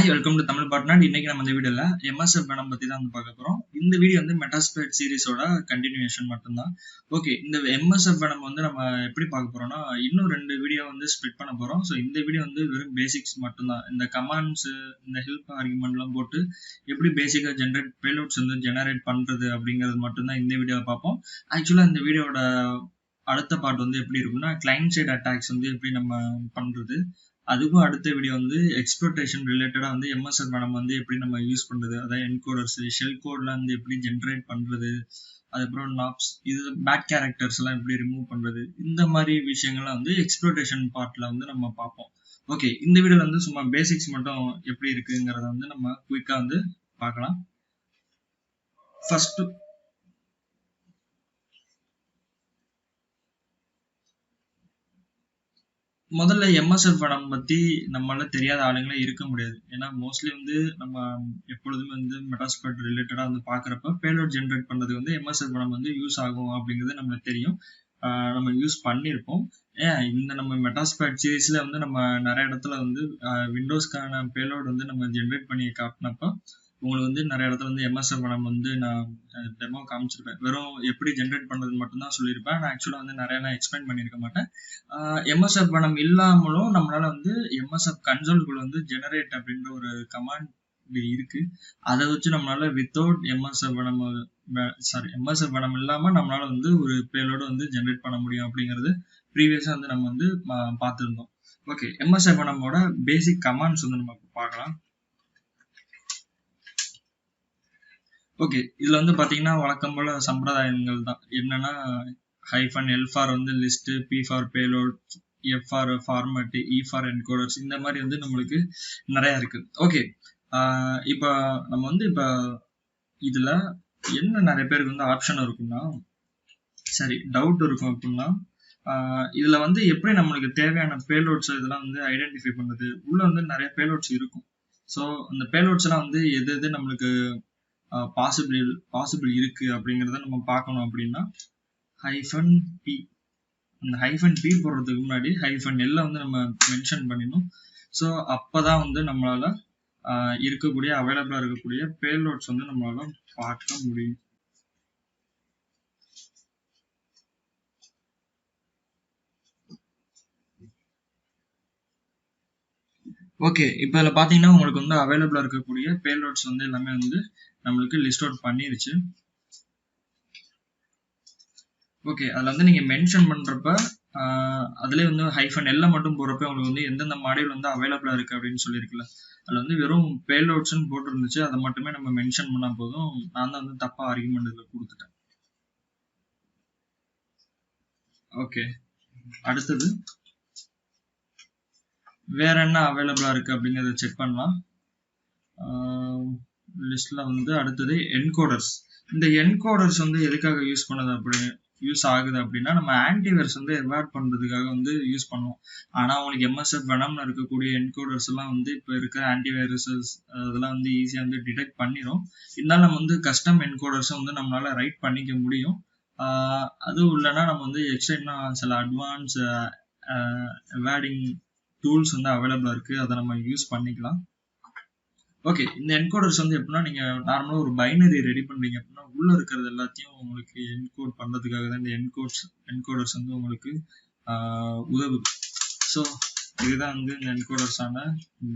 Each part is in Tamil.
Hi, welcome to Tamil Partner. இன்னைக்கு நம்ம இந்த வீடியோல MSF Venom பத்தி தான் பார்க்க போறோம். இந்த வீடியோ வந்து Metasploit சீரிஸோட கண்டினியூஷன் மட்டும்தான். ஓகே, இந்த MSF Venom வந்து நம்ம எப்படி பார்க்க போறோம்னா இன்னும் ரெண்டு வீடியோ வந்து ஸ்ப்ளிட் பண்ண போறோம். ஸோ இந்த வீடியோ வந்து வெறும் பேசிக்ஸ் மட்டும்தான். இந்த கமாண்ட்ஸ், இந்த ஹெல்ப் ஆர்குமெண்ட்லாம் போட்டு எப்படி பேசிக்கா பேலோட்ஸ் வந்து ஜெனரேட் பண்றது அப்படிங்கிறது மட்டும்தான் இந்த வீடியோவை பார்ப்போம். ஆக்சுவலா இந்த வீடியோட அடுத்த பார்ட் வந்து எப்படி இருக்கும்னா கிளைண்ட் சைட் அட்டாக்ஸ் வந்து எப்படி நம்ம பண்றது, அதுக்கும் அடுத்த வீடியோ வந்து எக்ஸ்ப்ளோட்டேஷன் ரிலேட்டடா வந்து MSF Venom வந்து எப்படி நம்ம யூஸ் பண்றது, அதாவது என்கோடர்ஸ் ஷெல் கோட்ல வந்து எப்படி ஜென்ரேட் பண்றது, அதுக்கப்புறம் நாப்ஸ், இது பேட் கேரக்டர்ஸ் எல்லாம் எப்படி ரிமூவ் பண்றது, இந்த மாதிரி விஷயங்கள்லாம் வந்து எக்ஸ்ப்ளோட்டேஷன் பார்ட்ல வந்து நம்ம பார்ப்போம். ஓகே, இந்த வீடியோல வந்து சும்மா பேசிக்ஸ் மட்டும் எப்படி இருக்குங்கிறத வந்து நம்ம குயிக்கா வந்து பார்க்கலாம். ஃபர்ஸ்ட் முதல்ல MSF Venom பத்தி நம்மளால தெரியாத ஆளுங்களே இருக்க முடியாது. ஏன்னா மோஸ்ட்லி வந்து நம்ம எப்பொழுதுமே வந்து மெட்டாஸ்பிளாய்ட் ரிலேட்டடா வந்து பாக்குறப்ப பேலோட் ஜென்ரேட் பண்ணது வந்து MSF Venom வந்து யூஸ் ஆகும் அப்படிங்கிறது நம்மளுக்கு தெரியும். நம்ம யூஸ் பண்ணியிருப்போம். இந்த நம்ம மெட்டாஸ்பிளாய்ட் சீரீஸ்ல வந்து நம்ம நிறைய இடத்துல வந்து விண்டோஸ்க்கான பேலோட் வந்து நம்ம ஜென்ரேட் பண்ணி காட்டினப்ப உங்களுக்கு வந்து நிறைய இடத்துல வந்து MSF Venom வந்து நான் டெமோ காமிச்சிருப்பேன். வெறும் எப்படி ஜென்ரேட் பண்றது மட்டும்தான் சொல்லியிருப்பேன். நான் ஆக்சுவலா வந்து நிறைய நான் எக்ஸ்பிளைன் பண்ணியிருக்க மாட்டேன். MSF Venom இல்லாமலும் நம்மளால வந்து MSF கன்சோல்குள்ள வந்து ஜெனரேட் அப்படின்ற ஒரு கமாண்ட் இருக்கு. அதை வச்சு நம்மளால வித்தவுட் MSF Venom இல்லாம நம்மளால வந்து ஒரு பேலோட வந்து ஜெனரேட் பண்ண முடியும் அப்படிங்கிறது ப்ரீவியஸா வந்து நம்ம வந்து பார்த்துருந்தோம். ஓகே, MSF Venomoட பேசிக் கமாண்ட்ஸ் வந்து நம்ம பார்க்கலாம். ஓகே, இதுல வந்து பாத்தீங்கன்னா வழக்கம் போல சம்பிரதாயங்கள் தான். என்னன்னா -L ஃபார் வந்து list, P for payload, F for format, E for encoders, இந்த மாதிரி வந்து நம்மளுக்கு நிறைய இருக்கு. ஓகே, இப்போ நம்ம வந்து இப்போ இதுல என்ன நிறைய பேருக்கு வந்து ஆப்ஷன் இருக்குன்னா, சரி டவுட் இருக்கும் அப்படின்னா, இதுல வந்து எப்படி நம்மளுக்கு தேவையான பேலோட்ஸ் இதெல்லாம் வந்து ஐடென்டிஃபை பண்றது. உள்ள வந்து நிறைய பேலோட்ஸ் இருக்கும். ஸோ அந்த பேலோட்ஸ் எல்லாம் வந்து எது நம்மளுக்கு பாசிபிள் இருக்கு அப்படிங்கிறத நம்ம பார்க்கணும். அப்படின்னா -P, அந்த -P போடுறதுக்கு முன்னாடி -L வந்து நம்ம மென்ஷன் பண்ணிடணும். ஸோ அப்பதான் வந்து நம்மளால இருக்கக்கூடிய அவைலபிளா இருக்கக்கூடிய பேலோட்ஸ் வந்து நம்மளால பார்க்க முடியும். ஓகே, இப்போ இதில் பார்த்தீங்கன்னா உங்களுக்கு வந்து அவைலபிளா இருக்கக்கூடிய பேலோட்ஸ் வந்து எல்லாமே வந்து நம்மளுக்கு லிஸ்ட் அவுட் பண்ணிருச்சு. ஓகே, அதில் வந்து நீங்கள் மென்ஷன் பண்ணுறப்ப அதுலேயே வந்து -L மட்டும் போடுறப்ப உங்களுக்கு வந்து எந்தெந்த மாடியூல் வந்து அவைலபிளாக இருக்குது அப்படின்னு சொல்லியிருக்குல்ல, அதில் வந்து வெறும் பேலோட்ஸ்ன்னு போட்டுருந்துச்சு. அதை மட்டுமே நம்ம மென்ஷன் பண்ணால் போதும். நான் தான் வந்து தப்பாக ஆர்குமெண்ட் இதில் கொடுத்துட்டேன். ஓகே, அடுத்தது வேற என்ன அவைலபிளா இருக்கு அப்படிங்கிறத செக் பண்ணலாம். லிஸ்ட்ல வந்து அடுத்தது என்கோடர்ஸ். இந்த என்கோடர்ஸ் வந்து எதுக்காக யூஸ் ஆகுது அப்படின்னா, நம்ம ஆன்டிவைரஸ் வந்து எவாட் பண்றதுக்காக வந்து யூஸ் பண்ணுவோம். ஆனா உங்களுக்கு MSF Venomல இருக்கக்கூடிய என்கோடர்ஸ் எல்லாம் வந்து இப்ப இருக்கிற ஆன்டிவைரஸஸ் அதெல்லாம் வந்து ஈஸியா வந்து டிடெக்ட் பண்ணிடும். இருந்தாலும் நம்ம வந்து கஸ்டம் என்கோடர்ஸை வந்து நம்மளால ரைட் பண்ணிக்க முடியும். அதுவும் இல்லைன்னா நம்ம வந்து எக்ஸ்ட்ரா சில அட்வான்ஸ் எவாடிங் டூல்ஸ் வந்து அவைலபிளா இருக்கு. அதை நம்ம யூஸ் பண்ணிக்கலாம். ஓகே, இந்த என்கோடர்ஸ் வந்து எப்படின்னா, நீங்க நார்மலா ஒரு பைனரி ரெடி பண்றீங்க அப்படின்னா உள்ள இருக்கிறது எல்லாத்தையும் உங்களுக்கு என்கோட் பண்றதுக்காக தான் இந்த என்கோடர்ஸ் வந்து உங்களுக்கு உதவுது. ஸோ இதுதான் வந்து இந்த என்கோடர்ஸான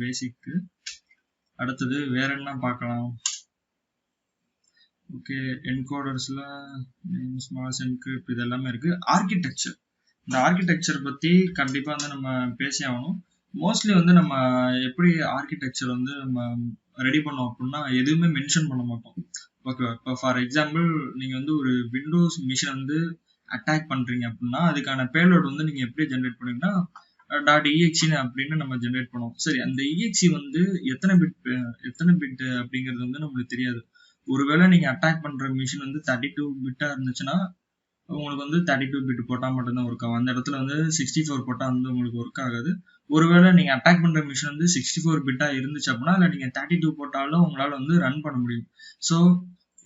பேசிக். அடுத்தது வேற என்ன பார்க்கலாம். ஓகே, என்கோடர்ஸ்ல ஸ்மால் என்கிரிப்ட் இது எல்லாமே இருக்கு. ஆர்கிடெக்சர், இந்த ஆர்கிடெக்சர் பத்தி கண்டிப்பா வந்து நம்ம பேசி ஆகணும். மோஸ்ட்லி வந்து நம்ம எப்படி ஆர்கிடெக்சர் வந்து நம்ம ரெடி பண்ணோம் அப்படின்னா எதுவுமே மென்ஷன் பண்ண மாட்டோம். ஓகே, இப்போ ஃபார் எக்ஸாம்பிள் நீங்க வந்து ஒரு விண்டோஸ் மிஷின் வந்து அட்டாக் பண்றீங்க அப்படின்னா அதுக்கான பேலோட் வந்து நீங்க எப்படி ஜென்ரேட் பண்ணீங்கன்னா .exe அப்படின்னு நம்ம ஜென்ரேட் பண்ணுவோம். சரி, அந்த exe வந்து எத்தனை பிட் அப்படிங்கிறது வந்து நம்மளுக்கு தெரியாது. ஒருவேளை நீங்க அட்டாக் பண்ற மிஷின் வந்து 32 பிட்டா இருந்துச்சுன்னா உங்களுக்கு வந்து 32 பிட் போட்டா மட்டும்தான் ஒர்க் ஆகும். அந்த இடத்துல வந்து 64 போட்டா வந்து உங்களுக்கு ஒர்க் ஆகாது. ஒருவேளை நீங்க அட்டாக் பண்ற மிஷின் வந்து 64 பிட்டா இருந்துச்சு அப்படின்னா இல்ல நீங்க 32 போட்டாலும் உங்களால வந்து ரன் பண்ண முடியும். ஸோ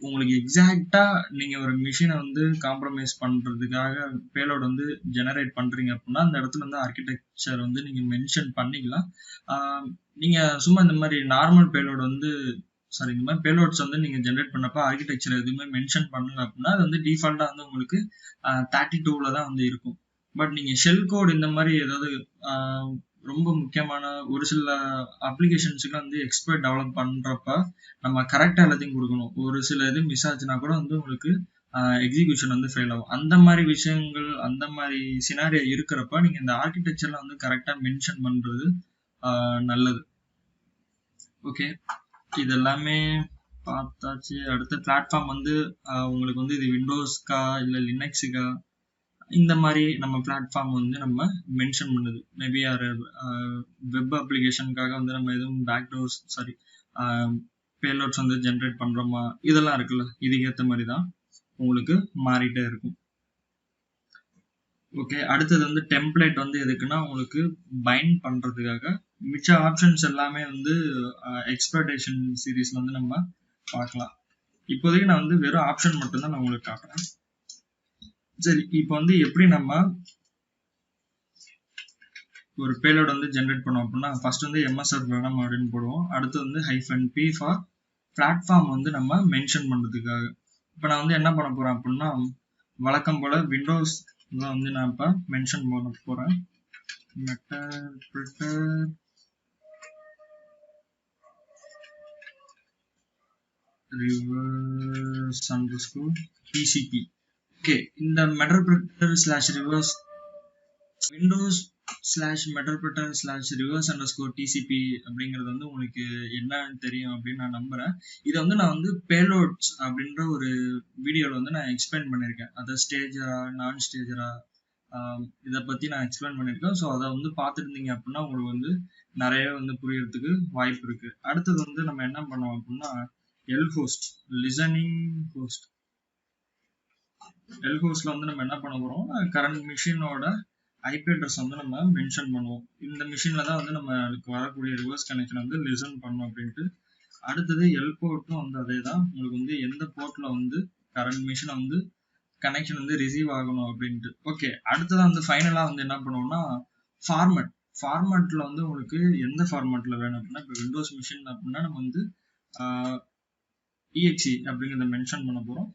உங்களுக்கு எக்ஸாக்டா நீங்க ஒரு மிஷினை வந்து காம்ப்ரமைஸ் பண்றதுக்காக பேலோட் வந்து ஜெனரேட் பண்றீங்க அப்படின்னா அந்த இடத்துல வந்து ஆர்கிடெக்சர் வந்து நீங்க மென்ஷன் பண்ணிக்கலாம். நீங்க சும்மா இந்த மாதிரி நார்மல் பேலோட் வந்து இந்த மாதிரி பேலோட்ஸ் வந்து நீங்க ஜெனரேட் பண்ணப்ப ஆர்கிடெக்சர் எதுவுமே மென்ஷன் பண்ணல அப்படின்னா அது வந்து டிஃபால்ட்டா வந்து உங்களுக்கு 32ல தான் வந்து இருக்கும். பட் நீங்க ஷெல் கோட் இந்த மாதிரி ஏதாவது ரொம்ப முக்கியமான ஒரு சில அப்ளிகேஷன்ஸுக்கு வந்து எக்ஸ்பர்ட் டெவலப் பண்றப்ப நம்ம கரெக்டா எல்லாத்தையும் கொடுக்கணும். ஒரு சில இது மிஸ் ஆச்சுன்னா கூட வந்து உங்களுக்கு எக்ஸிகியூஷன் வந்து ஃபெயில் ஆகும். அந்த மாதிரி விஷயங்கள் அந்த மாதிரி சினாரியோ இருக்கிறப்ப நீங்க இந்த ஆர்கிடெக்சர்ல வந்து கரெக்டா மென்ஷன் பண்றது நல்லது. ஓகே, இது எல்லாமே பார்த்தாச்சு. அடுத்த பிளாட்ஃபார்ம் வந்து உங்களுக்கு வந்து இது விண்டோஸ்க்கா இல்லை லினக்ஸுக்கா இந்த மாதிரி நம்ம பிளாட்ஃபார்ம் வந்து நம்ம மென்ஷன் பண்ணுது. மேபி வெப் அப்ளிகேஷனுக்காக வந்து நம்ம எதுவும் பேக்டோர்ஸ் பேலோட்ஸ் வந்து ஜென்ரேட் பண்றோமா இதெல்லாம் இருக்குல்ல, இதுக்கு ஏற்ற மாதிரி தான் உங்களுக்கு மாறிட்டே இருக்கும். ஓகே, அடுத்தது வந்து டெம்ப்ளேட் வந்து எதுக்குன்னா உங்களுக்கு பைண்ட் பண்றதுக்காக. மிச்ச ஆப்ஷன்ஸ் எல்லாமே வந்து எக்ஸ்ப்ளோரேஷன் சீரீஸ்ல வந்து நம்ம பார்க்கலாம். இப்போதைக்கு நான் வந்து வெறும் ஆப்ஷன் மட்டும்தான் நான் உங்களுக்கு காட்டுறேன். சரி, இப்போ வந்து எப்படி நம்ம ஒரு பேலோட் வந்து ஜென்ரேட் பண்ணோம் அப்படின்னா ஃபர்ஸ்ட் வந்து MSF வேணும் அப்படின்னு போடுவோம். அடுத்து வந்து -p ஃபார் பிளாட்ஃபார்ம் வந்து நம்ம மென்ஷன் பண்றதுக்காக. இப்போ நான் வந்து என்ன பண்ண போறேன் அப்படின்னா வழக்கம் போல விண்டோஸ் வந்து நான் இப்போ மென்ஷன் பண்ண போறேன். மெட்டர்பிரிட்டர் reverse underscore TCP. ஓகே, இந்த மெட்டர்பிரிட்டர் /reverse windows /meterpreter /reverse underscore TCP அப்படிங்கிறது வந்து உங்களுக்கு என்னன்னு தெரியும் அப்படின்னு நான் நம்புறேன். இதை வந்து நான் வந்து பேலோட்ஸ் அப்படின்ற ஒரு வீடியோல வந்து நான் எக்ஸ்பிளைன் பண்ணியிருக்கேன். அதை ஸ்டேஜரா நான் ஸ்டேஜரா இதை பத்தி நான் எக்ஸ்பிளைன் பண்ணியிருக்கேன். ஸோ அதை வந்து பார்த்துருந்தீங்க அப்படின்னா உங்களுக்கு வந்து நிறைய வந்து புரியறதுக்கு வாய்ப்பு இருக்கு. அடுத்தது வந்து நம்ம என்ன பண்ணோம் அப்படின்னா lhost லிசனிங் ஹோஸ்ட். lhostல வந்து நம்ம என்ன பண்ண போறோம், கரண்ட் மிஷினோட ஐபி அட்ரஸ் வந்து நம்ம மென்ஷன் பண்ணுவோம். இந்த மிஷின்ல தான் வந்து நம்மளுக்கு வரக்கூடிய ரிவர்ஸ் கனெக்ஷன் வந்து லிசன் பண்ணும் அப்படின்ட்டு. அடுத்தது போர்ட்டும் வந்து அதே தான். உங்களுக்கு வந்து எந்த போர்ட்ல வந்து கரண்ட் மிஷினை வந்து கனெக்ஷன் வந்து ரிசீவ் ஆகணும் அப்படின்ட்டு. ஓகே, அடுத்ததான் வந்து ஃபைனலா வந்து என்ன பண்ணுவோம்னா ஃபார்மேட்ல வந்து உங்களுக்கு எந்த ஃபார்மேட்ல வேணும் அப்படின்னா இப்போ விண்டோஸ் மிஷின் அப்படின்னா நம்ம வந்து exe அப்படிங்கிறத மென்ஷன் பண்ண போறோம்.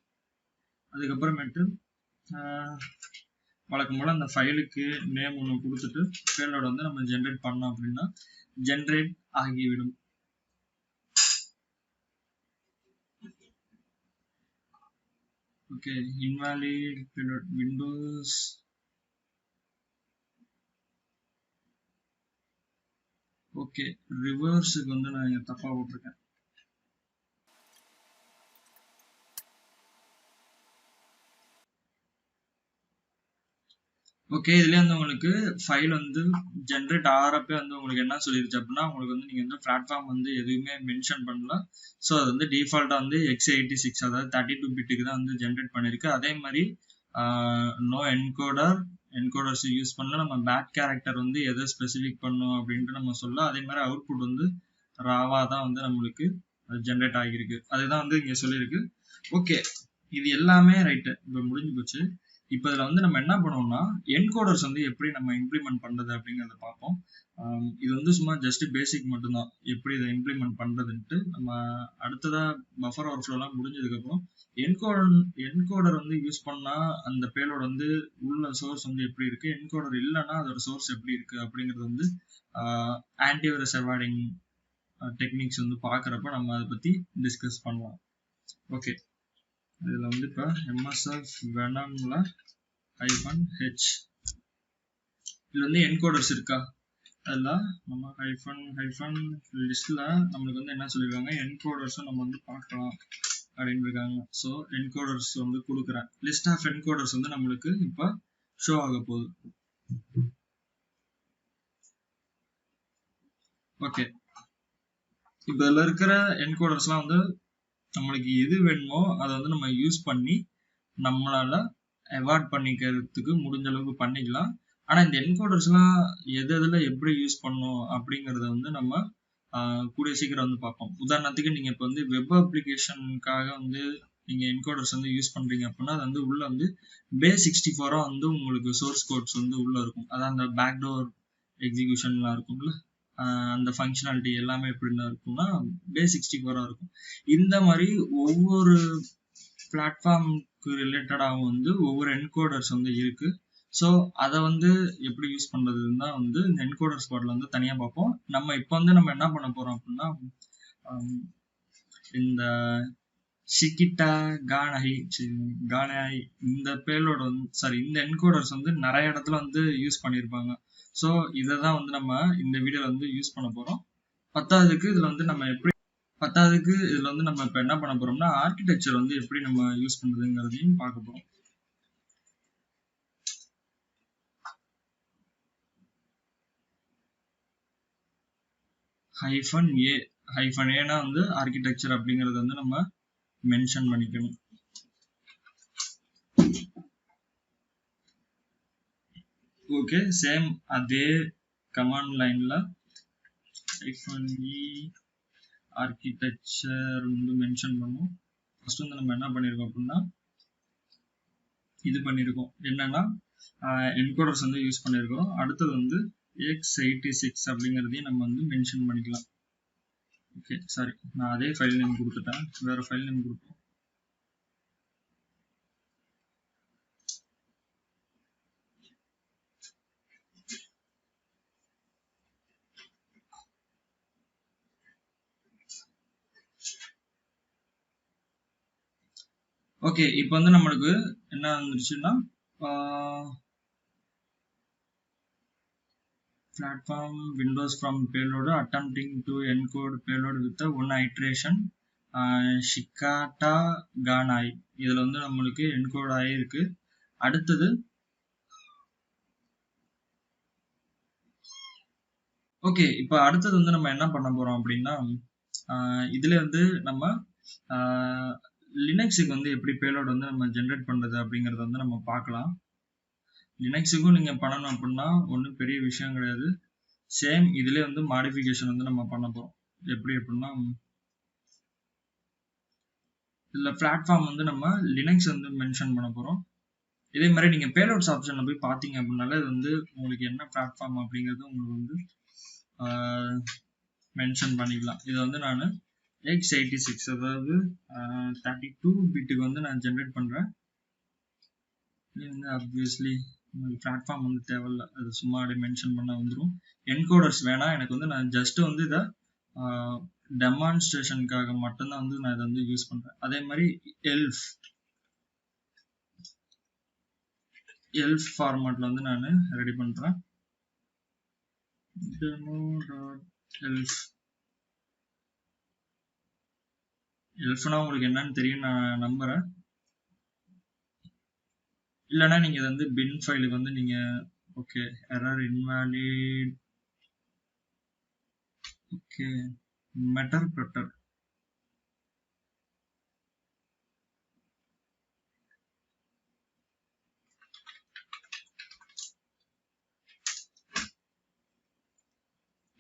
அதுக்கப்புறமேட்டு வழக்கம் போல அந்த ஃபைலுக்கு நேம் ஒன்று கொடுத்துட்டு பேலோட வந்து நம்ம ஜென்ரேட் பண்ணோம் அப்படின்னா ஜென்ரேட் ஆகிவிடும். Okay, invalid payload windows. Okay, ரிவர்ஸுக்கு வந்து நான் இங்க தப்பா போட்டிருக்கேன். ஓகே, இதுல வந்து உங்களுக்கு ஃபைல் வந்து ஜென்ரேட் ஆகிறப்ப வந்து உங்களுக்கு என்ன சொல்லிருச்சு அப்படின்னா உங்களுக்கு வந்து நீங்க வந்து பிளாட்ஃபார்ம் வந்து எதுவுமே மென்ஷன் பண்ணல. ஸோ அது வந்து டிஃபால்ட்டா வந்து x86 அதாவது 32 பிட்டுக்கு தான் வந்து ஜென்ரேட் பண்ணிருக்கு. அதே மாதிரி நோ என்கோடர்ஸ் யூஸ் பண்ணல. நம்ம பேக் கேரக்டர் வந்து எதை ஸ்பெசிஃபிக் பண்ணும் அப்படின்ட்டு நம்ம சொல்ல. அதே மாதிரி அவுட்புட் வந்து ராவா தான் வந்து நம்மளுக்கு ஜென்ரேட் ஆகியிருக்கு. அதுதான் வந்து இங்க சொல்லியிருக்கு. ஓகே, இது எல்லாமே ரைட்டு, இப்போ முடிஞ்சு போச்சு. இப்போ இதில் வந்து நம்ம என்ன பண்ணுவோம்னா என்கோடர்ஸ் வந்து எப்படி நம்ம இம்ப்ளிமெண்ட் பண்ணுறது அப்படிங்கிறத பார்ப்போம். இது வந்து சும்மா ஜஸ்ட் பேசிக் மட்டும்தான் எப்படி இதை இம்ப்ளிமெண்ட் பண்ணுறதுன்ட்டு. நம்ம அடுத்ததாக பஃபர் ஓவர்ஃப்ளோலாம் முடிஞ்சதுக்கப்புறம் என்கோடர் வந்து யூஸ் பண்ணால் அந்த பேலோட வந்து உள்ள சோர்ஸ் வந்து எப்படி இருக்குது, என்கோடர் இல்லைன்னா அதோட சோர்ஸ் எப்படி இருக்குது அப்படிங்கிறது வந்து ஆன்டிவைரஸ் அவாய்டிங் டெக்னிக்ஸ் வந்து பார்க்குறப்ப நம்ம அதை பற்றி டிஸ்கஸ் பண்ணலாம். ஓகே, இதில் வந்து இப்போ MSF வெனம்ல -h இதில் வந்து என்கோடர்ஸ் இருக்கா, அதில் நம்ம ஹைஃபன் லிஸ்ட்டில் நம்மளுக்கு வந்து என்ன சொல்லியிருக்காங்க, என்கோடர்ஸும் நம்ம வந்து பார்க்கலாம் அப்படின்னு இருக்காங்க. ஸோ என்கோடர்ஸ் வந்து கொடுக்குறேன். லிஸ்ட் ஆஃப் என்கோடர்ஸ் வந்து நம்மளுக்கு இப்போ ஷோ ஆக போகுது. ஓகே, இப்போ இதில் இருக்கிற என்கோடர்ஸ்லாம் வந்து நம்மளுக்கு எது வேணுமோ அதை வந்து நம்ம யூஸ் பண்ணி நம்மளால அவாய்ட் பண்ணிக்கிறதுக்கு முடிஞ்ச அளவுக்கு பண்ணிக்கலாம். ஆனா இந்த என்கோடர்ஸ்லாம் எதுல எப்படி யூஸ் பண்ணணும் அப்படிங்கறத வந்து நம்ம கூடிய சீக்கிரம் வந்து பார்ப்போம். உதாரணத்துக்கு நீங்க இப்ப வந்து வெப் அப்ளிகேஷனுக்காக வந்து நீங்க என்கோடர்ஸ் வந்து யூஸ் பண்றீங்க அப்படின்னா அது வந்து உள்ள வந்து base64 வந்து உங்களுக்கு சோர்ஸ் கோட்ஸ் வந்து உள்ள இருக்கும். அதான் அந்த பேக்டோர் எக்ஸிகியூஷன்லாம் இருக்கும்ல, அந்த ஃபங்க்ஷனாலிட்டி எல்லாமே எப்படின்னா இருக்கும்னா base64 இருக்கும். இந்த மாதிரி ஒவ்வொரு பிளாட்ஃபார்முக்கு ரிலேட்டடாகவும் வந்து ஒவ்வொரு என்கோடர்ஸ் வந்து இருக்கு. ஸோ அதை வந்து எப்படி யூஸ் பண்றதுன்னு தான் வந்து இந்த என்கோடர்ஸ் பாட்ல வந்து தனியா பார்ப்போம். நம்ம இப்போ வந்து நம்ம என்ன பண்ண போறோம் அப்படின்னா இந்த ஷிகிட்டா கானாய் இந்த பேலோட வந்து இந்த என்கோடர்ஸ் வந்து நிறைய இடத்துல வந்து யூஸ் பண்ணியிருப்பாங்க. ஸோ இதை தான் வந்து நம்ம இந்த வீடியோல வந்து யூஸ் பண்ண போறோம். பத்தாவதுக்கு இதுல வந்து நம்ம இப்போ என்ன பண்ண போறோம்னா ஆர்கிடெக்சர் வந்து எப்படி நம்ம யூஸ் பண்றதுங்கிறதையும் பார்க்க போறோம். -A வந்து ஆர்கிடெக்சர் அப்படிங்கறது வந்து நம்ம மென்ஷன் பண்ணிக்கணும். ஓகே, சேம் அதே கமாண்ட் லைன்ல -E ஆர்கிடெக்சர் வந்து மென்ஷன் பண்ணும். ஃபர்ஸ்ட் வந்து நம்ம என்ன பண்ணிருக்கோம் அப்படின்னா இது பண்ணிருக்கோம், என்னன்னா என்கோடர்ஸ் வந்து யூஸ் பண்ணிருக்கோம். அடுத்தது வந்து x86 அப்படிங்கறதையும் நம்ம வந்து மென்ஷன் பண்ணிக்கலாம். ஓகே, சாரி, நான் அதே ஃபைல் நேம் கொடுத்துட்டேன், வேற ஃபைல் நேம் கொடுப்போம். ஓகே, இப்போ வந்து நம்மளுக்கு என்ன வந்துருச்சுன்னா platform windows from payload attempting to encode payload with one iteration ஷிகாட்டா கானாய் இதுல வந்து நம்மளுக்கு என்கோட் ஆயிருக்கு. அடுத்தது ஓகே, இப்போ அடுத்தது வந்து நம்ம என்ன பண்ண போறோம் அப்படின்னா இதுல வந்து நம்ம லினக்ஸுக்கு வந்து எப்படி பேலோட் வந்து நம்ம ஜென்ரேட் பண்றது அப்படிங்கறத வந்து நம்ம பார்க்கலாம். லினக்ஸுக்கும் நீங்க பண்ணணும் அப்படின்னா ஒன்றும் பெரிய விஷயம் கிடையாது. சேம் இதுல வந்து மாடிஃபிகேஷன் வந்து நம்ம பண்ண போறோம். எப்படி அப்படின்னா இதுல பிளாட்ஃபார்ம் வந்து நம்ம லினக்ஸ் வந்து மென்ஷன் பண்ண போறோம். இதே மாதிரி நீங்க பேலோட்ஸ் ஆப்ஷன்ல போய் பாத்தீங்க அப்படின்னால இது வந்து உங்களுக்கு என்ன பிளாட்ஃபார்ம் அப்படிங்கிறது உங்களுக்கு வந்து மென்ஷன் பண்ணிக்கலாம். இது வந்து நான் x86 அதாவது 32 பிட்டுக்கு வந்து நான் ஜென்ரேட் பண்றேன். இது வந்து ஆப்வியஸ்லி உங்களுக்கு பிளாட்ஃபார்ம் வந்து தேவையில்ல, அது சும்மா அப்படியே மென்ஷன் பண்ண வந்துடும். என்கோடர்ஸ் வேணாம் எனக்கு வந்து, நான் ஜஸ்ட் வந்து இதை டெமான்ஸ்ட்ரேஷனுக்காக மட்டும்தான் வந்து நான் இதை வந்து யூஸ் பண்றேன். அதே மாதிரி எல்ஃப் ஃபார்மேட்ல வந்து நான் ரெடி பண்றேன். எல்ஃப்னா உங்களுக்கு என்னன்னு தெரியும் நான் நம்புறேன். இல்லைன்னா நீங்க இதை வந்து பின் ஃபைலுக்கு வந்து நீங்க ஓகே எரர் இன்வாலிட் ஓகே மெட்டர்பிரட்டர்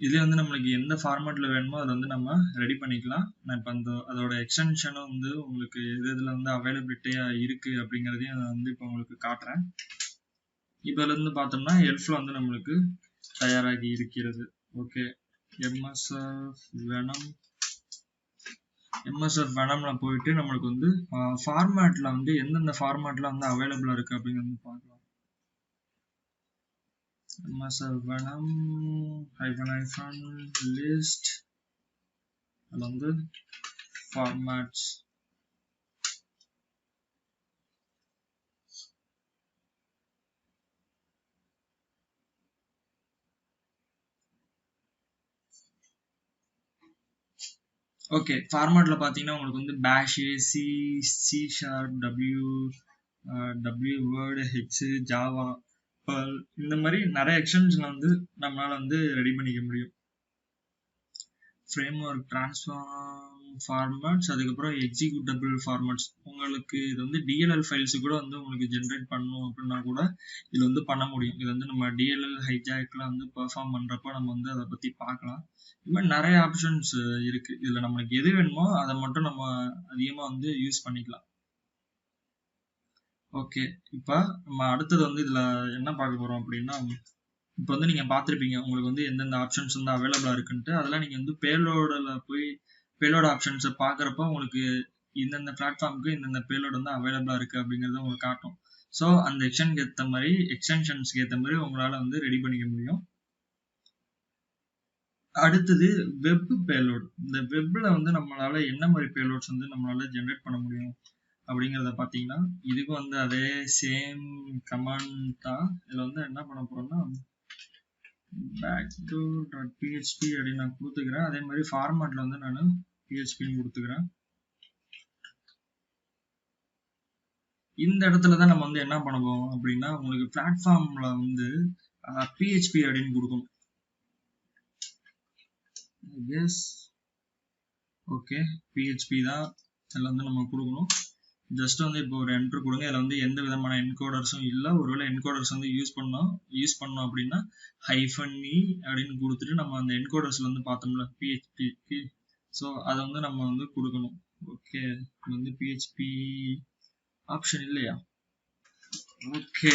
இதுல வந்து நம்மளுக்கு எந்த ஃபார்மேட்ல வேணுமோ அதை வந்து நம்ம ரெடி பண்ணிக்கலாம். நான் இப்போ அதோட எக்ஸ்டென்ஷனும் வந்து உங்களுக்கு இதுல வந்து அவைலபிலிட்டியா இருக்கு அப்படிங்கிறதையும் நான் வந்து இப்போ உங்களுக்கு காட்டுறேன். இப்போ இதுல இருந்து பார்த்தோம்னா எல்ஃப்ல வந்து நம்மளுக்கு தயாராகி இருக்கிறது. ஓகே, எம்எஸ்எஃப் வெனம்ல போயிட்டு நம்மளுக்கு வந்து ஃபார்மேட்ல வந்து எந்தெந்த ஃபார்மேட்ல வந்து அவைலபிளா இருக்கு அப்படிங்கிறது பார்க்கலாம். MSF venom -, list along the formats. Okay, ஃபார்மேட்ல பாத்தீங்கன்னா உங்களுக்கு வந்து bash c w word h java இந்த மாதிரி நிறைய எக்ஸ்டென்ஷன் வந்து நம்மளால வந்து ரெடி பண்ணிக்க முடியும். ஃப்ரேம்வொர்க் ட்ரான்ஸ்ஃபார்ம் ஃபார்மேட்ஸ், அதுக்கப்புறம் எக்ஸிக்யூட்டபிள் ஃபார்மேட்ஸ். உங்களுக்கு இது வந்து DLL ஃபைல்ஸ் கூட வந்து உங்களுக்கு ஜென்ரேட் பண்ணணும் அப்படின்னா கூட இது வந்து பண்ண முடியும். இது வந்து நம்ம DLL ஹைஜாக்ல வந்து பெர்ஃபார்ம் பண்றப்ப நம்ம வந்து அதை பத்தி பார்க்கலாம். இது மாதிரி நிறைய ஆப்ஷன்ஸ் இருக்கு. இதுல நம்மளுக்கு எது வேணுமோ அதை மட்டும் நம்ம அதிகமா வந்து யூஸ் பண்ணிக்கலாம். ஓகே, இப்போ நம்ம அடுத்தது வந்து இதுல என்ன பார்க்க போறோம் அப்படின்னா, இப்போ வந்து நீங்க பார்த்துருப்பீங்க உங்களுக்கு வந்து எந்தெந்த ஆப்ஷன்ஸ் வந்து அவைலபிளா இருக்குன்ட்டு. அதெல்லாம் நீங்க வந்து பேலோடில் போய் பேலோட் ஆப்ஷன்ஸை பார்க்குறப்ப உங்களுக்கு இந்தந்த பிளாட்ஃபார்முக்கு இந்தந்த பேலோட் வந்து அவைலபிளா இருக்கு அப்படிங்கறத உங்களுக்கு காட்டும். ஸோ அந்த எக்ஸ்டென்ஷன்ஸ்க்கு ஏற்ற மாதிரி உங்களால வந்து ரெடி பண்ணிக்க முடியும். அடுத்தது வெப் பேலோட். இந்த வெப்ல வந்து நம்மளால என்ன மாதிரி பேலோட்ஸ் வந்து நம்மளால ஜென்ரேட் பண்ண முடியும் அப்படிங்கிறத பார்த்தீங்கன்னா, இதுக்கும் வந்து அதே சேம் கமாண்ட் தான். இதில் வந்து என்ன பண்ண போறோம்னா, backdoor.php அப்படின்னு நான் கொடுத்துக்கிறேன். அதே மாதிரி ஃபார்மேட்ல வந்து நான் PHPன்னு கொடுத்துக்கிறேன். இந்த இடத்துல தான் நம்ம வந்து என்ன பண்ண போறோம் அப்படின்னா, உங்களுக்கு பிளாட்ஃபார்ம்ல வந்து PHP அப்படின்னு கொடுக்கணும். எஸ், ஓகே, PHP தான் இதில் வந்து நம்ம கொடுக்கணும். ஜஸ்ட் வந்து இப்போ ஒரு என்ட்ரு கொடுங்க. இதில் வந்து எந்த விதமான என்கோடர்ஸும் இல்லை. ஒருவேளை என்கோடர்ஸ் வந்து யூஸ் பண்ணோம் அப்படின்னா -e அப்படின்னு கொடுத்துட்டு நம்ம அந்த என்கோடர்ஸ்ல வந்து பார்த்தோம்ல PHP, ஸோ அதை வந்து நம்ம வந்து கொடுக்கணும். ஓகே, இது வந்து PHP ஆப்ஷன் இல்லையா? ஓகே,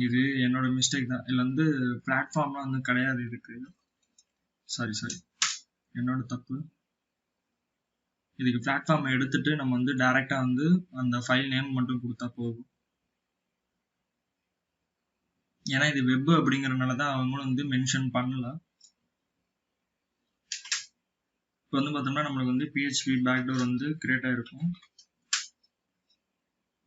இது என்னோட மிஸ்டேக் தான். இதில் வந்து பிளாட்ஃபார்ம்லாம் வந்து கிடையாது இதுக்கு. சாரி, என்னோட தப்பு. இதுக்கு பிளாட்ஃபார்ம் எடுத்துட்டு நம்ம வந்து டைரக்டா வந்து அந்த ஃபைல் நேம் மட்டும் கொடுத்தா போதும். ஏன்னா இது வெப் அப்படிங்கறதுனால தான் அவங்களும் வந்து மென்ஷன் பண்ணல. இப்போ வந்து பார்த்தோம்னா நம்மளுக்கு வந்து PHP பேக்டோர் வந்து கிரியேட் ஆயிருக்கும்.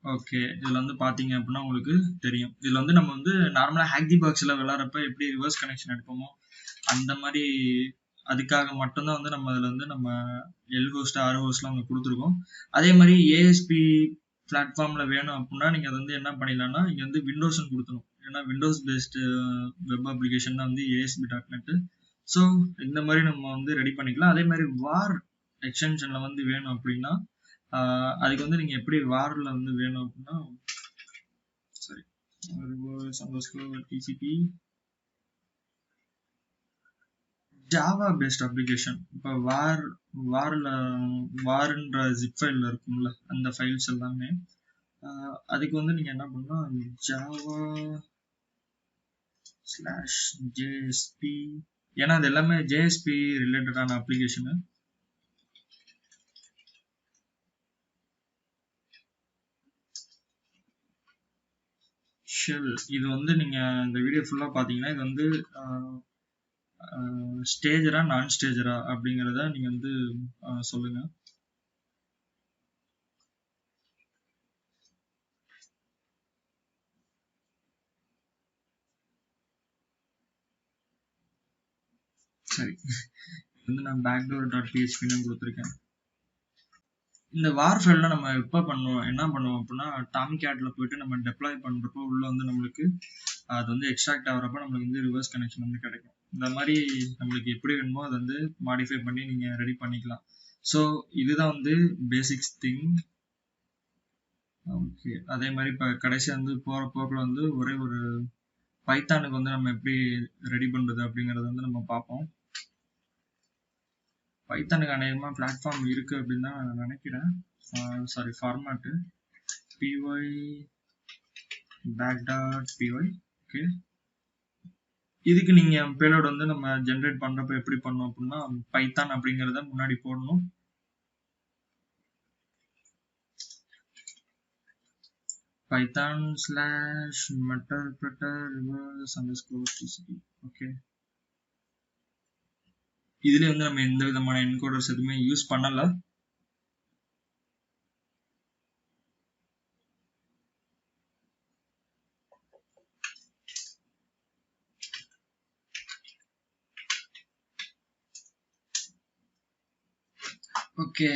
ஓகே, இதுல வந்து பாத்தீங்க அப்படின்னா உங்களுக்கு தெரியும். இதுல வந்து நம்ம வந்து நார்மலா ஹேக் தி பாக்ஸ்ல விளையாடுறப்ப எப்படி ரிவர்ஸ் கனெக்ஷன் எடுப்போமோ அந்த மாதிரி அதுக்காக மட்டும்தான் வந்து நம்ம இதுல வந்து நம்ம எல் ஹோஸ்ட் ஆர் ஹோஸ்ட்லாம் அங்கே கொடுத்துருக்கோம். அதே மாதிரி ASP பிளாட்ஃபார்ம்ல வேணும் அப்படின்னா நீங்க அதை வந்து என்ன பண்ணிடலாம்னா இங்க வந்து விண்டோஸ்ன்னு கொடுத்துரும். ஏன்னா விண்டோஸ் பேஸ்டு வெப் அப்ளிகேஷன் தான் வந்து ASP.NET. ஸோ இந்த மாதிரி நம்ம வந்து ரெடி பண்ணிக்கலாம். அதே மாதிரி வார் எக்ஸ்டென்ஷன்ல வந்து வேணும் அப்படின்னா அதுக்கு வந்து நீங்க எப்படி வார்ல வந்து வேணும் அப்படின்னா சரி TCP ஜாவா பேஸ்ட் அப்ளிகேஷன். இப்போ வார்ன்ற ஜிப் ஃபைல்ல இருக்கும்ல அந்த ஃபைல்ஸ் எல்லாமே அதுக்கு வந்து நீங்க என்ன பண்ணா java/JSP, ஏன்னா அது எல்லாமே JSP ரிலேட்டடான அப்ளிகேஷனு. ஷெல், இது வந்து நீங்க இந்த வீடியோ ஃபுல்லா பாத்தீங்கன்னா இது வந்து ஸ்டேஜரா நான் ஸ்டேஜரா அப்படிங்கிறத நீங்க வந்து சொல்லுங்க. சரி, வந்து நான் backdoor.php கொடுத்துருக்கேன். இந்த வார் ஃபைல்ல நம்ம என்ன பண்ணுவோம் அப்படின்னா டாம் கேட்ல போயிட்டு நம்ம டெப்ளாய் பண்றப்போ உள்ள வந்து நம்மளுக்கு அது வந்து எக்ஸ்ட்ராக்ட் ஆகிறப்ப நம்மளுக்கு வந்து ரிவர்ஸ் கனெக்ஷன் வந்து கிடைக்கும். இந்த மாதிரி நம்மளுக்கு எப்படி வேணுமோ அதை வந்து மாடிஃபை பண்ணி நீங்க ரெடி பண்ணிக்கலாம். ஸோ இதுதான் வந்து பேசிக்ஸ் திங். ஓகே, அதே மாதிரி இப்போ கடைசியாக வந்து போகிற போக்கில் வந்து ஒரே ஒரு பைத்தானுக்கு வந்து நம்ம எப்படி ரெடி பண்ணுறது அப்படிங்கிறத வந்து நம்ம பார்ப்போம். பைத்தானுக்கு அநேகமாக பிளாட்ஃபார்ம் இருக்குது அப்படின்னு தான் நான் நினைக்கிறேன். Sorry, format py back.py. Okay, இதுக்கு நீங்கள் பேலோட் வந்து நம்ம ஜென்ரேட் பண்ணுறப்ப எப்படி பண்ணோம் அப்படின்னா பைத்தான் அப்படிங்கிறத முன்னாடி போடணும். python/meterpreter_TCP. ஓகே, இதுல வந்து நம்ம எந்த விதமான என்கோடர்ஸ் எதுவுமே யூஸ் பண்ணல. ஓகே,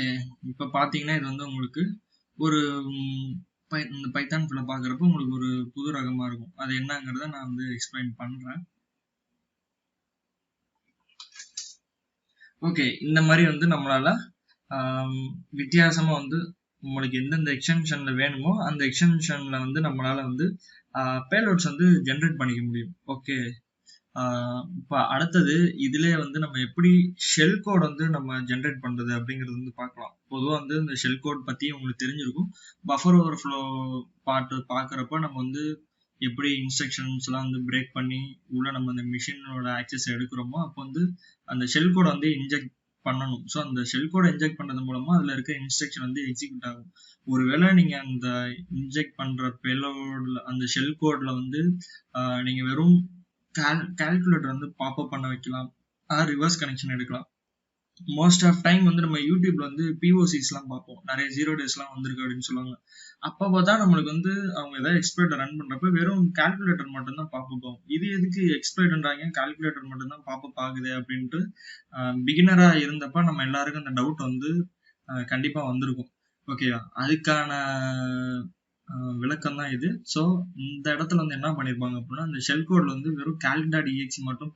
இப்போ பார்த்தீங்கன்னா இது வந்து உங்களுக்கு ஒரு இந்த பைத்தான் ஃபுல்ல பார்க்குறப்ப உங்களுக்கு ஒரு புது ரகமாக இருக்கும். அது என்னங்கிறத நான் வந்து எக்ஸ்பிளைன் பண்ணுறேன். ஓகே, இந்த மாதிரி வந்து நம்மளால வித்தியாசமாக வந்து உங்களுக்கு எந்தெந்த எக்ஸ்டென்ஷன்ல வேணுமோ அந்த எக்ஸ்டென்ஷன்ல வந்து நம்மளால வந்து பேலோட்ஸ் வந்து ஜென்ரேட் பண்ணிக்க முடியும். ஓகே, இப்ப அடுத்தது இதுலயே வந்து நம்ம எப்படி ஷெல் கோட் வந்து நம்ம ஜென்ரேட் பண்றது அப்படிங்கிறது வந்து பார்க்கலாம். பொதுவா வந்து இந்த ஷெல் கோட் பத்தி உங்களுக்கு தெரிஞ்சிருக்கும். பஃபர் ஓவர்ஃப்ளோ பார்ட் பாக்குறப்ப நம்ம வந்து எப்படி இன்ஸ்ட்ரக்ஷன்ஸ் எல்லாம் வந்து பிரேக் பண்ணி உள்ள நம்ம அந்த மிஷினோட ஆக்சஸ் எடுக்கிறோமோ அப்போ வந்து அந்த ஷெல் கோட வந்து இன்ஜெக்ட் பண்ணணும். ஸோ அந்த ஷெல் கோட இன்ஜெக்ட் பண்றது மூலமா அதுல இருக்க இன்ஸ்ட்ரக்ஷன் வந்து எக்ஸிக்யூட் ஆகும். ஒருவேளை நீங்க அந்த இன்ஜெக்ட் பண்ற பேலோட்ல அந்த ஷெல் கோட்ல வந்து நீங்க வெறும் கால்குலேட்டர் வந்து பாப்அப் பண்ண வைக்கலாம், ரிவர்ஸ் கனெக்ஷன் எடுக்கலாம். மோஸ்ட் ஆஃப் டைம் வந்து நம்ம யூடியூப்ல வந்து பிஓசிஸ் எல்லாம் பார்ப்போம், நிறைய 0 days எல்லாம் வந்திருக்கு அப்படின்னு சொல்லுவாங்க. அப்ப பார்த்தா நம்மளுக்கு வந்து அவங்க ஏதாவது எக்ஸ்பிளைட் ரன் பண்றப்ப வெறும் கால்குலேட்டர் மட்டும் தான் பாப்அப் ஆகும். இது எதுக்கு எக்ஸ்பிளைட்ன்றாங்க, கால்குலேட்டர் மட்டும் தான் பாப்அப் ஆகுது அப்படின்ட்டு பிகினரா இருந்தப்ப நம்ம எல்லாருக்கும் அந்த டவுட் வந்து கண்டிப்பா வந்திருக்கும். ஓகேவா? அதுக்கான விளக்கம் தான் இது. ஸோ இந்த இடத்துல வந்து என்ன பண்ணிருப்பாங்க அப்படின்னா, அந்த ஷெல் கோட்ல வந்து வெறும் calc.exe மட்டும்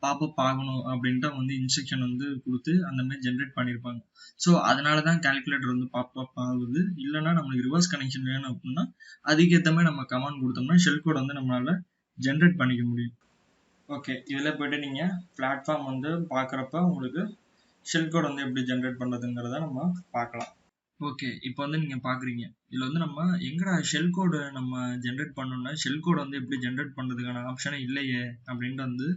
பாப்அப் ஆகணும் அப்படின்ட்டு வந்து இன்ஸ்ட்ரக்ஷன் வந்து கொடுத்து அந்த மாதிரி ஜென்ரேட் பண்ணியிருப்பாங்க. ஸோ அதனாலதான் கால்குலேட்டர் வந்து பாப்அப் ஆகுது. இல்லைன்னா நம்மளுக்கு ரிவர்ஸ் கனெக்ஷன் வேணும் அப்படின்னா அதுக்கேற்ற மாதிரி நம்ம கமாண்ட் கொடுத்தோம்னா ஷெல் கோட் வந்து நம்மளால ஜென்ரேட் பண்ணிக்க முடியும். ஓகே, இதுல போயிட்டு நீங்க பிளாட்ஃபார்ம் வந்து பாக்குறப்ப உங்களுக்கு ஷெல் கோட் வந்து எப்படி ஜென்ரேட் பண்றதுங்கிறத நம்ம பார்க்கலாம். ஓகே, இப்போ வந்து நீங்க பாக்குறீங்க இதுல வந்து நம்ம எங்கடா ஷெல் கோடு நம்ம ஜென்ரேட் பண்ணோம்னா ஷெல் கோட் வந்து எப்படி ஜென்ரேட் பண்றதுக்கான ஆப்ஷனே இல்லையே அப்படின்ட்டு வந்து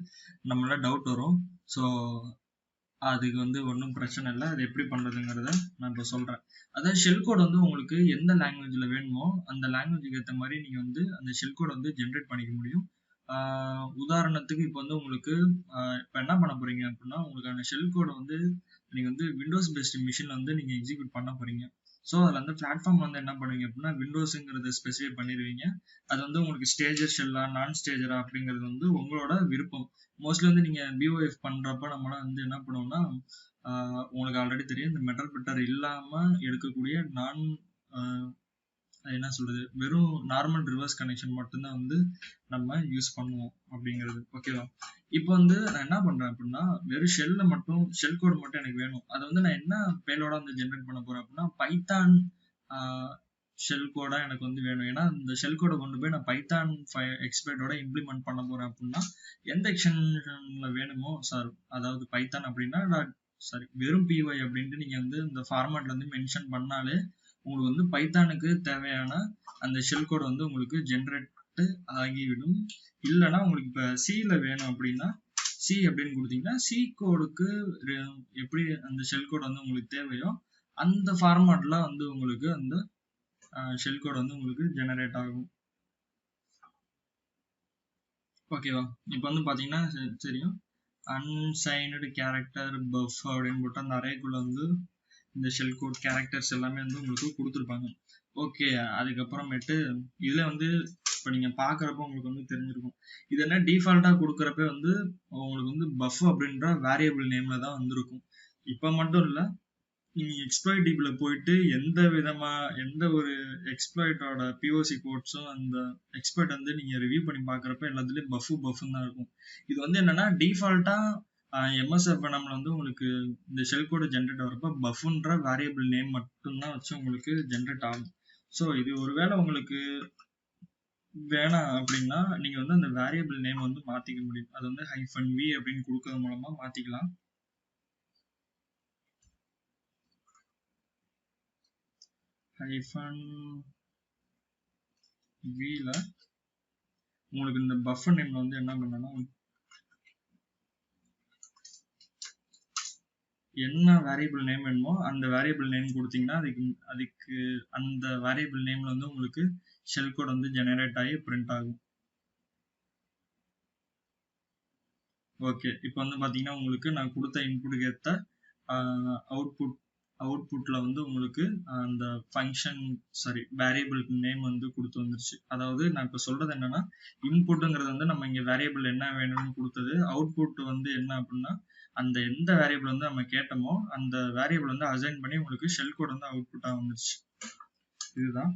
நம்மளால டவுட் வரும். ஸோ அதுக்கு வந்து ஒன்றும் பிரச்சனை இல்லை, அது எப்படி பண்றதுங்கிறத நான் இப்போ சொல்றேன். அதாவது ஷெல் கோட் வந்து உங்களுக்கு எந்த லாங்குவேஜ்ல வேணுமோ அந்த லாங்குவேஜுக்கு ஏற்ற மாதிரி நீங்க வந்து அந்த ஷெல் கோட் வந்து ஜென்ரேட் பண்ணிக்க முடியும். உதாரணத்துக்கு இப்போ வந்து உங்களுக்கு இப்போ என்ன பண்ண போறீங்க அப்படின்னா, உங்களுக்கான ஷெல் கோடை வந்து நீங்க வந்து விண்டோஸ் பேஸ்ட் மிஷின்ல வந்து நீங்க எக்ஸிக்யூட் பண்ண போறீங்க. ஸோ அதில் வந்து பிளாட்ஃபார்ம் வந்து என்ன பண்ணுவீங்க அப்படின்னா, விண்டோஸுங்கிறத ஸ்பெசிஃபை பண்ணிடுவீங்க. அது வந்து உங்களுக்கு ஸ்டேஜர் ஷெல்லா நான் ஸ்டேஜரா அப்படிங்கிறது வந்து உங்களோட விருப்பம். மோஸ்ட்லி வந்து நீங்க பிஓஎஃப் பண்றப்ப நம்மளாம் வந்து என்ன பண்ணுவோம்னா, உங்களுக்கு ஆல்ரெடி தெரியும், இந்த மெட்டல் பிட்டர் இல்லாம எடுக்கக்கூடிய நான் என்ன சொல்றது, வெறும் நார்மல் ரிவர்ஸ் கனெக்ஷன் மட்டும்தான் வந்து நம்ம யூஸ் பண்ணுவோம் அப்படிங்கிறது. ஓகேவா? இப்போ வந்து நான் என்ன பண்றேன் அப்படின்னா, வெறும் ஷெல் கோட் மட்டும் எனக்கு வேணும். அதை வந்து நான் என்ன பேலோட வந்து ஜென்ரேட் பண்ண போறேன் அப்படின்னா, பைத்தான் ஷெல் கோடா எனக்கு வந்து வேணும். ஏன்னா இந்த ஷெல் கோடை கொண்டு போய் நான் பைத்தான் எக்ஸ்பிளைட்டோட இம்ப்ளிமெண்ட் பண்ண போறேன் அப்படின்னா எந்த எக்ஸ்டென்ஷன்ல வேணுமோ சார், அதாவது பைத்தான் அப்படின்னா வெறும் py அப்படின்ட்டு நீங்க வந்து இந்த ஃபார்மேட்ல வந்து மென்ஷன் பண்ணாலே உங்களுக்கு வந்து பைத்தானுக்கு தேவையான அந்த ஷெல் கோட் வந்து உங்களுக்கு ஜென்ரேட் ஆகிவிடும். இல்லைன்னா உங்களுக்கு இப்போ சில வேணும் அப்படின்னா சி அப்படின்னு கொடுத்தீங்கன்னா சி கோடுக்கு எப்படி அந்த ஷெல் கோட் வந்து உங்களுக்கு தேவையோ அந்த ஃபார்மேட்ல வந்து உங்களுக்கு அந்த ஷெல் கோட் வந்து உங்களுக்கு ஜெனரேட் ஆகும். ஓகேவா? இப்போ வந்து பாத்தீங்கன்னா தெரியும், அன்சைன்டு கேரக்டர் பஃப் அப்படின்னு போட்டு அந்த அரேக்குள்ள வந்து இந்த ஷெல் கோட் கேரக்டர்ஸ் எல்லாமே வந்து உங்களுக்கு கொடுத்துருப்பாங்க. ஓகே, அதுக்கப்புறமேட்டு இதுல வந்து இப்போ நீங்க பாக்குறப்ப உங்களுக்கு வந்து தெரிஞ்சிருக்கும், இது என்ன டிஃபால்ட்டா கொடுக்குறப்ப வந்து உங்களுக்கு வந்து பஃப் அப்படின்ற வேரியபிள் நேம்ல தான் வந்திருக்கும். இப்போ மட்டும் இல்லை, நீங்க எக்ஸ்ப்ளாய்டிபிள்ல போயிட்டு எந்த ஒரு எக்ஸ்ப்ளாய்டோட பிஓசி கோட்ஸும் அந்த எக்ஸ்பர்ட் வந்து நீங்க ரிவ்யூ பண்ணி பாக்குறப்ப எல்லாத்துலயும் பஃப்னு தான் இருக்கும். இது வந்து என்னன்னா டிஃபால்ட்டா எம்எஸ்எஃப் நம்மள வந்து உங்களுக்கு இந்த ஷெல் கோடு ஜென்ரேட் ஆகிறப்ப பஃப்ன்ற வேரியபிள் நேம் மட்டும்தான் வச்சு உங்களுக்கு ஜென்ரேட் ஆகும். ஸோ இது ஒருவேளை உங்களுக்கு வேணாம் அப்படின்னா நீங்க வந்து அந்த வேரியபிள் நேம் வந்து மாத்திக்க முடியும். அது வந்து -v அப்படின்னு கொடுக்கறது மூலமா மாத்திக்கலாம். -v ல உங்களுக்கு இந்த பஃபர் நேம்ல வந்து என்ன பண்ணணும், என்ன வேரியபிள் நேம் வேணுமோ அந்த வேரியபிள் நேம் கொடுத்தீங்கன்னா அதுக்கு அந்த வேரியபிள் நேம்ல வந்து உங்களுக்கு ஷெல் கோட் வந்து ஜெனரேட் ஆகி பிரிண்ட் ஆகும். ஓகே, இப்போ வந்து பாத்தீங்கன்னா உங்களுக்கு நான் கொடுத்த இன்புட்டுக்கு ஏற்ற அவுட்புட்ல வந்து உங்களுக்கு அந்த ஃபங்க்ஷன் வேரியபிள் நேம் வந்து கொடுத்து வந்துருச்சு. அதாவது நான் இப்போ சொல்றது என்னன்னா, இன்புட்டுங்கிறது வந்து நம்ம இங்க வேரியபிள் என்ன வேணும்னு கொடுத்தது, அவுட்புட் வந்து என்ன அப்படின்னா அந்த எந்த வேரியபிள் வந்து நம்ம கேட்டோமோ அந்த வேரியபிள் வந்து அசைன் பண்ணி உங்களுக்கு ஷெல் கோட் வந்து அவுட்புட்டா வந்துருச்சு. இதுதான்.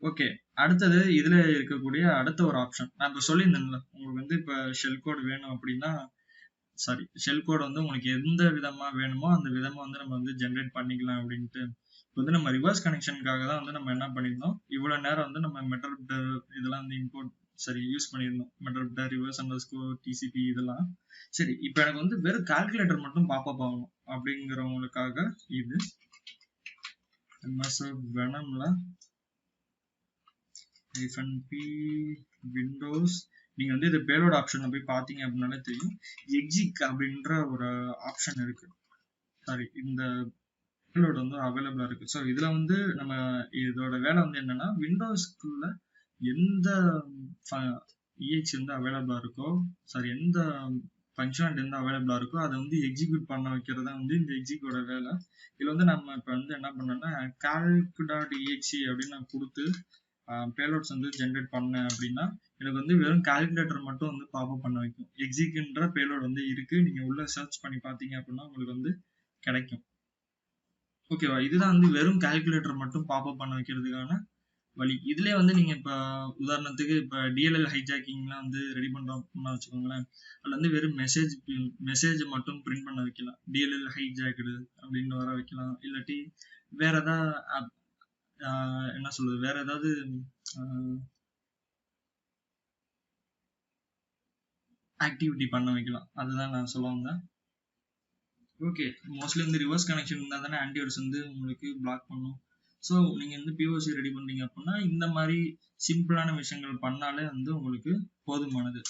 ஓகே, அடுத்தது இதுல இருக்கக்கூடிய அடுத்த ஒரு ஆப்ஷன் நான் இப்ப சொல்லியிருந்தேன்ல, உங்களுக்கு வந்து இப்ப ஷெல் கோட் வேணும் அப்படின்னா ஷெல் கோட் வந்து உங்களுக்கு எந்த விதமா வேணுமோ அந்த விதமா வந்து நம்ம வந்து ஜென்ரேட் பண்ணிக்கலாம் அப்படின்ட்டு. இப்போ வந்து நம்ம ரிவர்ஸ் கனெக்ஷனுக்காக தான் வந்து நம்ம என்ன பண்ணியிருந்தோம், இவ்வளவு நேரம் வந்து நம்ம மெட்டல் இதெல்லாம் வந்து இம்போர்ட் சரி யூஸ் பண்ணியிருந்தோம் மெட்டா ரிவர்ஸ் அண்டர்ஸ்கோர் டிசிபி இதெல்லாம். சரி இப்போ எனக்கு வந்து வெறும் கால்குலேட்டர் மட்டும் பாப்பப் ஆகணும் அப்படிங்கிறவங்களுக்காக இது எம்எஸ்எஃப் வெனம்ல -p விண்டோஸ். நீங்க வந்து இது பேலோட் ஆப்ஷன்ல போய் பாத்தீங்க அப்படின்னாலே தெரியும், எக்ஸிக் அப்படின்ற ஒரு ஆப்ஷன் இருக்கு. சாரி, இந்த பேலோட் வந்து அவைலபிளா இருக்கு. ஸோ இதுல வந்து நம்ம இதோட வேலை வந்து என்னன்னா, விண்டோஸ்க்குள்ள எந்த EX வந்து அவைலபிளா இருக்கோ, சாரி எந்த ஃபங்க்ஷனாலிட்டி வந்து அவைலபிளா இருக்கோ அதை வந்து எக்ஸிக்யூட் பண்ண வைக்கிறது தான் வந்து இந்த எக்ஸிக்கோட வேலை. இதுல வந்து நம்ம இப்போ வந்து என்ன பண்ணோம்னா calc.exe அப்படின்னு நான் கொடுத்து பேலோட்ஸ் வந்து ஜென்ரேட் பண்ணேன் அப்படின்னா எனக்கு வந்து வெறும் கால்குலேட்டர் மட்டும் வந்து பாப்பப் பண்ண வைக்கும். எக்ஸிக்ன்ற பேலோட் வந்து இருக்கு, நீங்க உள்ள சர்ச் பண்ணி பார்த்தீங்க அப்படின்னா உங்களுக்கு வந்து கிடைக்கும். ஓகேவா, இதுதான் வந்து வெறும் கால்குலேட்டர் மட்டும் பாப்பப் பண்ண வைக்கிறதுக்கான வழி. இதுலயே வந்து நீங்க இப்ப உதாரணத்துக்கு இப்ப DLL ஹைஜாக்கிங்லாம் வந்து ரெடி பண்றோம்னா வச்சுக்கோங்களேன், அதுல வந்து வெறும் மெசேஜ் மட்டும் பிரிண்ட் பண்ண வைக்கலாம், DLL ஹைஜாக்டு அப்படின்னு வர வைக்கலாம். இல்லாட்டி வேற ஏதாவது என்ன சொல்றது, வேற ஏதாவது ஆக்டிவிட்டி பண்ண வைக்கலாம். அதுதான் நான் சொல்ல வந்தேன். ஓகே, மோஸ்ட்லி வந்து ரிவர்ஸ் கனெக்ஷன் இருந்தால் தானே ஆன்டிவைரஸ் வந்து உங்களுக்கு பிளாக் பண்ணும். ஸோ நீங்கள் வந்து POC ரெடி பண்ணீங்க அப்படின்னா இந்த மாதிரி சிம்பிளான விஷயங்கள் பண்ணாலே வந்து உங்களுக்கு போதுமானது.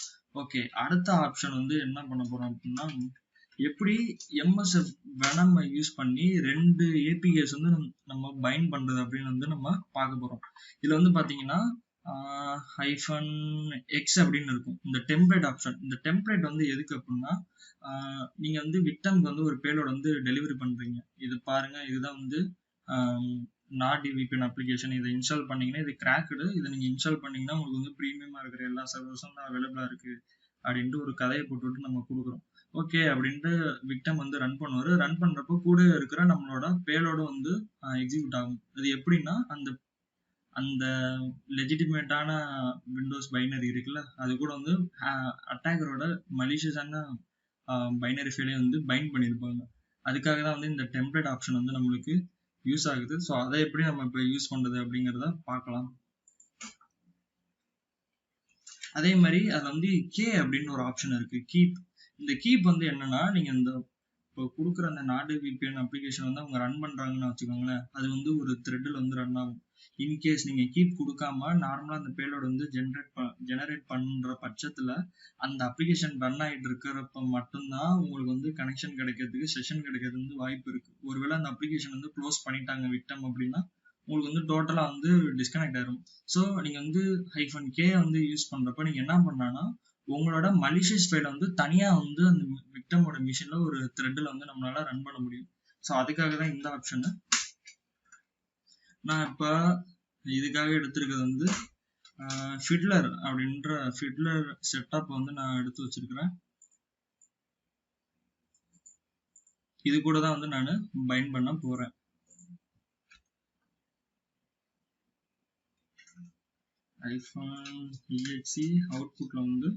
ஓகே, அடுத்த ஆப்ஷன் வந்து என்ன பண்ண போறோம் அப்படின்னா, எப்படி MSF வெனம் யூஸ் பண்ணி 2 APIs வந்து நம்ம பைண்ட் பண்றது அப்படின்னு வந்து நம்ம பார்க்க போறோம். இதுல வந்து பாத்தீங்கன்னா -x அப்படின்னு இருக்கும் இந்த டெம்ப்ளேட் ஆப்ஷன். இந்த டெம்ப்ளேட் வந்து எதுக்கு அப்படின்னா, நீங்க வந்து விக்டம்க்கு வந்து ஒரு பேலோட் வந்து டெலிவரி பண்றீங்க. இது பாருங்க, இதுதான் வந்து NordVPN அப்ளிகேஷன். இதை இன்ஸ்டால் பண்ணீங்கன்னா இது கிராக்டு. இதை நீங்க இன்ஸ்டால் பண்ணீங்கன்னா உங்களுக்கு வந்து ப்ரீமியமா இருக்கிற எல்லா சர்வீஸும் தான் அவைலபிளா இருக்கு அப்படின்ட்டு ஒரு கதையை போட்டுவிட்டு நம்ம கொடுக்குறோம். ஓகே அப்படின்ட்டு விக்டம் வந்து ரன் பண்ணுவாரு. ரன் பண்றப்போ கூட இருக்கிற நம்மளோட பேலோட வந்து எக்ஸிக்யூட் ஆகும். அது எப்படின்னா, அந்த லெஜிட்டிமேட்டான விண்டோஸ் பைனரி இருக்குல்ல, அது கூட வந்து அட்டாக்கரோட மலிஷியஸான பைனரி ஃபைலை வந்து பைண்ட் பண்ணியிருப்பாங்க. அதுக்காக தான் வந்து இந்த டெம்ப்ளேட் ஆப்ஷன் வந்து நம்மளுக்கு யூஸ் ஆகுது. ஸோ அதை எப்படி நம்ம இப்போ யூஸ் பண்றது அப்படிங்கிறத பார்க்கலாம். அதே மாதிரி அதுல வந்து கே அப்படின்னு ஒரு ஆப்ஷன் இருக்கு, கீப். இந்த கீப் வந்து என்னன்னா, நீங்க இந்த இப்போ கொடுக்குற அந்த NordVPN அப்ளிகேஷன் வந்து அவங்க ரன் பண்றாங்கன்னு வச்சுக்கோங்களேன், அது வந்து ஒரு த்ரெட்டில் வந்து ரன் ஆகும். இன்கேஸ் நீங்க கீப் கொடுக்காம நார்மலா அந்த பேலோட வந்து ஜெனரேட் பண்ற பட்சத்துல அந்த அப்ளிகேஷன் ரன் ஆகிட்டு இருக்கிறப்ப மட்டும்தான் உங்களுக்கு வந்து கனெக்ஷன் கிடைக்கிறதுக்கு, செஷன் கிடைக்கிறது வந்து வாய்ப்பு இருக்கு. ஒருவேளை அந்த அப்ளிகேஷன் வந்து க்ளோஸ் பண்ணிட்டாங்க விக்டம் அப்படின்னா உங்களுக்கு வந்து டோட்டலா வந்து டிஸ்கனெக்ட் ஆயிரும். ஸோ நீங்க வந்து -k வந்து யூஸ் பண்றப்ப நீங்க என்ன பண்ணான்னா, உங்களோட மலிஷியஸ் ஃபைலை வந்து தனியா வந்து அந்த விக்டமோட மிஷின்ல ஒரு த்ரெட்ல வந்து நம்மளால ரன் பண்ண முடியும். ஸோ அதுக்காக தான் இந்த ஆப்ஷன். நான் இப்ப இதுக்காக எடுத்திருக்கிறது வந்து ஃபிட்லர் அப்படின்ற ஃபிட்லர் செட்டப் வந்து நான் எடுத்து வச்சிருக்கிறேன். இது கூட தான் வந்து நான் பைண்ட் பண்ண போறேன். -exe அவுட்புட்ல வந்து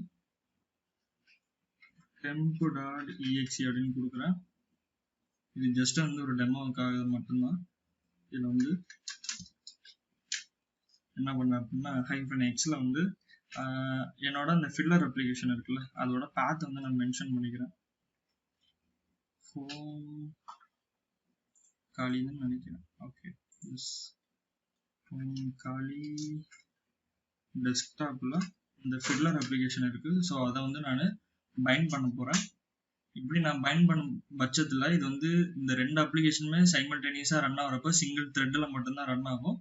temp.exe அப்படின்னு கொடுக்குறேன். இது ஜஸ்ட் வந்து ஒரு டெமோவுக்காக மட்டும்தான். இதுல வந்து என்ன பண்ண அப்படின்னா -xல வந்து என்னோட அந்த ஃபிட்லர் அப்ளிகேஷன் இருக்குல்ல, அதோட பாத் வந்து நான் மென்ஷன் பண்ணிக்கிறேன். ஹோம் காலின்னு நினைக்கிறேன். ஓகே, ஹோம் காலி டெஸ்க்டாப்ல இந்த ஃபிட்லர் அப்ளிகேஷன் இருக்கு. ஸோ அதை வந்து நான் பைண்ட் பண்ண போறேன். இப்படி நான் பைண்ட் பண்ணும் பட்சத்துல இது வந்து இந்த 2 அப்ளிகேஷனுமே சைமல்டேனியஸா ரன் ஆகிறப்ப சிங்கிள் த்ரெட்ல மட்டும்தான் ரன் ஆகும்.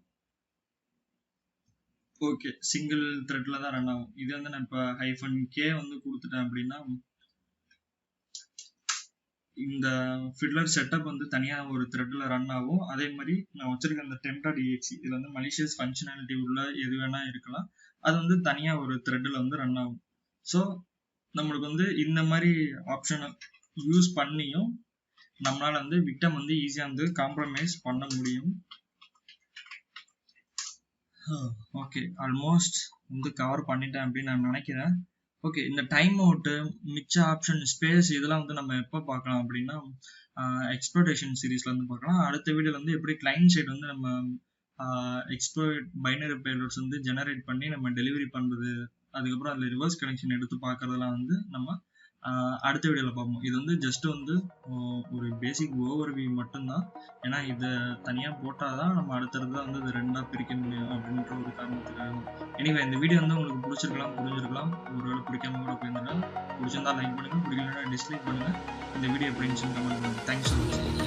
ஓகே, சிங்கிள் த்ரெட்ல தான் ரன் ஆகும். இது வந்து நான் இப்ப -k வந்து கொடுத்துட்டேன் அப்படின்னா இந்த ஃபிட்லர் செட்டப் வந்து தனியா ஒரு த்ரெட்ல ரன் ஆகும். அதே மாதிரி நான் வச்சிருக்க அந்த temp.exe இதுல வந்து மலிஷியஸ் ஃபங்க்ஷனாலிட்டி உள்ள எது வேணா இருக்கலாம், அது வந்து தனியா ஒரு த்ரெட்ல வந்து ரன் ஆகும். ஸோ நம்மளுக்கு வந்து இந்த மாதிரி ஆப்ஷனை யூஸ் பண்ணியும் நம்மளால வந்து விக்டம் வந்து ஈஸியா வந்து காம்ப்ரமைஸ் பண்ண முடியும். ஓகே, ஆல்மோஸ்ட் வந்து கவர் பண்ணிட்டேன் அப்படின்னு நான் நினைக்கிறேன். ஓகே, இந்த டைம் அவுட்டு, மிச்ச ஆப்ஷன், ஸ்பேஸ் இதெல்லாம் வந்து நம்ம எப்போ பார்க்கலாம் அப்படின்னா எக்ஸ்ப்ளோரேஷன் சீரீஸ்ல வந்து பார்க்கலாம். அடுத்த வீடியோல வந்து எப்படி கிளைண்ட் சைடு வந்து நம்ம எக்ஸ்ப்ளோரேட் பைனரி பேலோட்ஸ் வந்து ஜெனரேட் பண்ணி நம்ம டெலிவரி பண்றது அதுக்கப்புறம் அதில் ரிவர்ஸ் கனெக்ஷன் எடுத்து பார்க்கறதெல்லாம் வந்து நம்ம அடுத்த வீடியோவில் பார்ப்போம். இது வந்து ஜஸ்ட் வந்து ஒரு பேசிக் ஓவர்வியூ மட்டும்தான். ஏன்னா இதை தனியாக போட்டால் தான் நம்ம அடுத்தடுத்ததாக வந்து இதை ரெண்டாக பிரிக்க முடியும் அப்படின்ற ஒரு காரணத்துக்காக. எனிவே இந்த வீடியோ வந்து உங்களுக்கு பிடிச்சிருக்கலாம், புரிஞ்சிருக்கலாம், ஒருவேளை பிடிக்காம கூட போயிருந்துருக்கலாம். பிடிச்சிருந்தா லைக் பண்ணுங்கள், பிடிக்கலன்னா டிஸ்லைக் பண்ணுங்கள். இந்த வீடியோ எப்படி இருந்துச்சுன்னு கமெண்ட் பண்ணுங்கள். தேங்க்ஸ் ஃபார் வாட்சிங்.